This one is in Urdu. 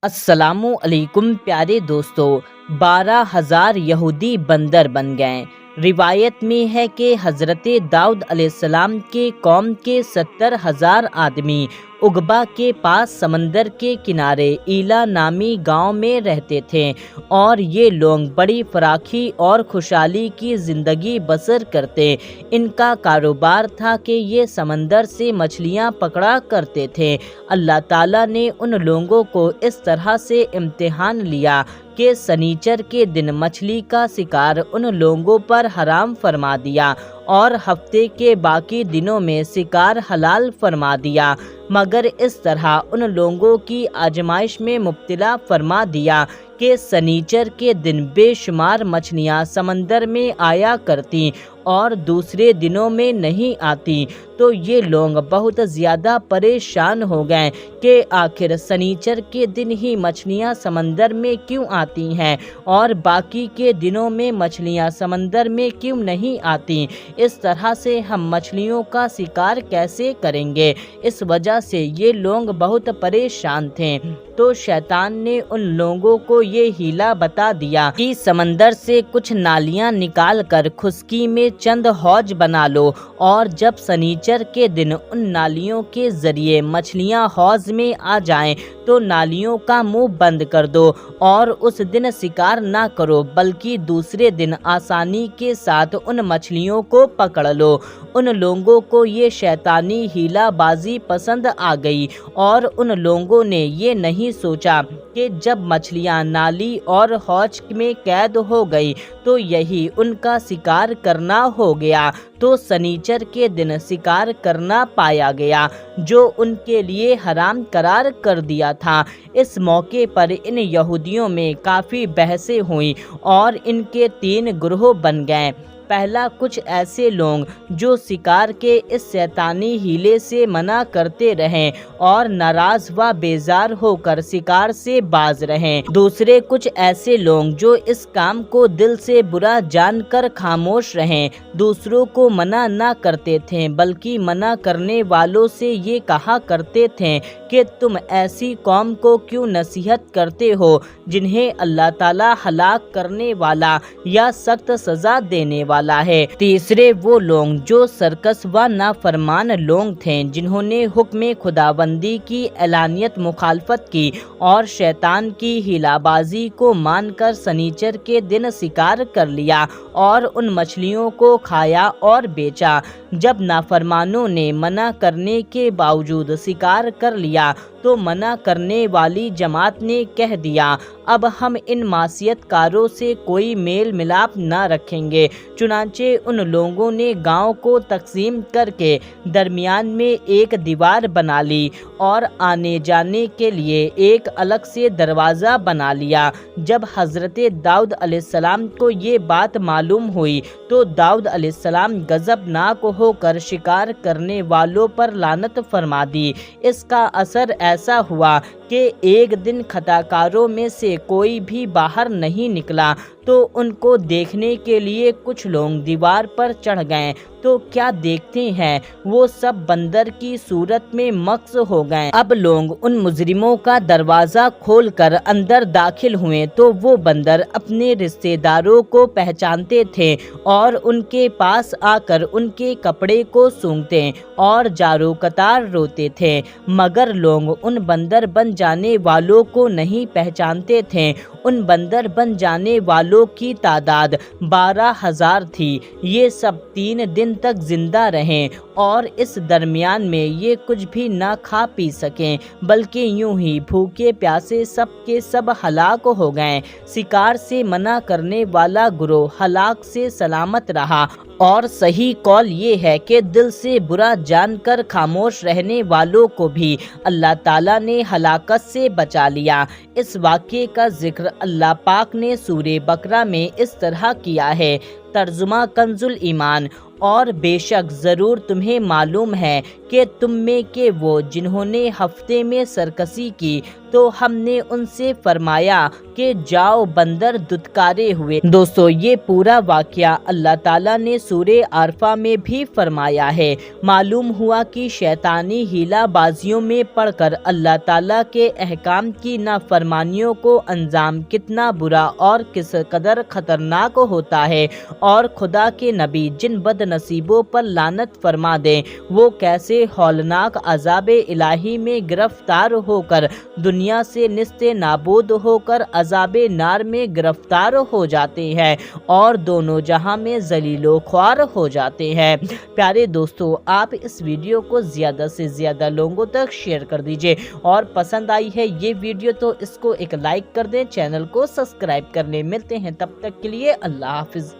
السلام علیکم پیارے دوستو، 12,000 یہودی بندر بن گئے۔ روایت میں ہے کہ حضرت داؤد علیہ السلام کے قوم کے 70,000 آدمی عقبہ کے پاس سمندر کے کنارے ایلا نامی گاؤں میں رہتے تھے، اور یہ لوگ بڑی فراخی اور خوشحالی کی زندگی بسر کرتے۔ ان کا کاروبار تھا کہ یہ سمندر سے مچھلیاں پکڑا کرتے تھے۔ اللہ تعالیٰ نے ان لوگوں کو اس طرح سے امتحان لیا کہ سنیچر کے دن مچھلی کا شکار ان لوگوں پر حرام فرما دیا اور ہفتے کے باقی دنوں میں شکار حلال فرما دیا، مگر اس طرح ان لوگوں کی آزمائش میں مبتلا فرما دیا کہ سنیچر کے دن بے شمار مچھلیاں سمندر میں آیا کرتی اور دوسرے دنوں میں نہیں آتی۔ تو یہ لوگ بہت زیادہ پریشان ہو گئے کہ آخر سنیچر کے دن ہی مچھلیاں سمندر میں کیوں آتی ہیں اور باقی کے دنوں میں مچھلیاں سمندر میں کیوں نہیں آتی؟ اس طرح سے ہم مچھلیوں کا شکار کیسے کریں گے؟ اس وجہ سے یہ لوگ بہت پریشان تھے۔ تو شیطان نے ان لوگوں کو یہ ہیلا بتا دیا کہ سمندر سے کچھ نالیاں نکال کر خشکی میں چند حوض بنا لو، اور جب سنیچر کے دن ان نالیوں کے ذریعے مچھلیاں حوض میں آ جائیں تو نالیوں کا منہ بند کر دو اور اس دن شکار نہ کرو، بلکہ دوسرے دن آسانی کے ساتھ ان مچھلیوں کو پکڑ لو۔ ان لوگوں کو یہ شیطانی ہیلا بازی پسند آ گئی، اور ان لوگوں نے یہ نہیں سوچا کہ جب مچھلیاں نالی اور حوض میں قید ہو گئی تو یہی ان کا شکار کرنا ہو گیا۔ تو سنیچر کے دن شکار کرنا پایا گیا جو ان کے لیے حرام قرار کر دیا تھا۔ اس موقع پر ان یہودیوں میں کافی بحثیں ہوئیں اور ان کے 3 گروہ بن گئے۔ پہلا، کچھ ایسے لوگ جو شکار کے اس شیطانی ہیلے سے منع کرتے رہیں اور ناراض و بیزار ہو کر شکار سے باز رہیں۔ دوسرے، کچھ ایسے لوگ جو اس کام کو دل سے برا جان کر خاموش رہیں، دوسروں کو منع نہ کرتے تھے بلکہ منع کرنے والوں سے یہ کہا کرتے تھے کہ تم ایسی قوم کو کیوں نصیحت کرتے ہو جنہیں اللہ تعالیٰ ہلاک کرنے والا یا سخت سزا دینے والا ہے۔ تیسرے، وہ لوگ جو سرکش و نافرمان لوگ تھے جنہوں نے حکم خداوندی کی اعلانیت مخالفت کی اور شیطان کی ہیلا بازی کو مان کر سنیچر کے دن شکار کر لیا اور ان مچھلیوں کو کھایا اور بیچا۔ جب نافرمانوں نے منع کرنے کے باوجود شکار کر لیا تو منع کرنے والی جماعت نے کہہ دیا، اب ہم ان معصیت کاروں سے کوئی میل ملاپ نہ رکھیں گے۔ چنانچہ ان لوگوں نے گاؤں کو تقسیم کر کے درمیان میں ایک دیوار بنا لی اور آنے جانے کے لیے ایک الگ سے دروازہ بنا لیا۔ جب حضرت داؤد علیہ السلام کو یہ بات معلوم ہوئی تو داؤد علیہ السلام غضبناک ہو کر شکار کرنے والوں پر لعنت فرما دی۔ اس کا اثر ایسا ہوا کہ ایک دن خطا کاروں میں سے کوئی بھی باہر نہیں نکلا تو ان کو دیکھنے کے لیے کچھ لوگ دیوار پر چڑھ گئے تو کیا دیکھتے ہیں، وہ سب بندر کی صورت میں مخص ہو گئے۔ اب لوگ ان مجرموں کا دروازہ کھول کر اندر داخل ہوئے تو وہ بندر اپنے رشتہ داروں کو پہچانتے تھے اور ان کے پاس آ کر ان کے کپڑے کو سونگھتے اور جارو قطار روتے تھے، مگر لوگ ان بندر بن جانے والوں کو نہیں پہچانتے تھے۔ ان بندر بن جانے والوں کی تعداد 12,000 تھی۔ یہ سب 3 دن تک زندہ رہیں اور اس درمیان میں یہ کچھ بھی نہ کھا پی سکیں، بلکہ یوں ہی بھوکے پیاسے سب کے سب ہلاک ہو گئے۔ شکار سے منع کرنے والا گروہ ہلاک سے سلامت رہا، اور صحیح قول یہ ہے کہ دل سے برا جان کر خاموش رہنے والوں کو بھی اللہ تعالیٰ نے ہلاکت سے بچا لیا۔ اس واقعے کا ذکر اللہ پاک نے سورہ بقرہ میں اس طرح کیا ہے۔ ترجمہ کنز ایمان۔ اور بے شک ضرور تمہیں معلوم ہے کہ تم میں کے وہ جنہوں نے ہفتے میں سرکشی کی تو ہم نے ان سے فرمایا کہ جاؤ بندر دتکارے ہوئے۔ دوستو یہ پورا واقعہ اللہ تعالیٰ نے سورہ عارفہ میں بھی فرمایا ہے۔ معلوم ہوا کہ شیطانی ہیلہ بازیوں میں پڑھ کر اللہ تعالیٰ کے احکام کی نافرمانیوں کو انجام کتنا برا اور کس قدر خطرناک ہوتا ہے، اور خدا کے نبی جن بد نصیبوں پر لعنت فرما دیں وہ کیسے ہولناک عذاب الہی میں گرفتار ہو کر دنیا سے نیست نابود ہو کر عذاب نار میں گرفتار ہو جاتے ہیں اور دونوں جہاں میں ذلیل و خوار ہو جاتے ہیں۔ پیارے دوستو آپ اس ویڈیو کو زیادہ سے زیادہ لوگوں تک شیئر کر دیجئے، اور پسند آئی ہے یہ ویڈیو تو اس کو ایک لائک کر دیں، چینل کو سبسکرائب کر لیں۔ ملتے ہیں تب تک کے لیے اللہ حافظ۔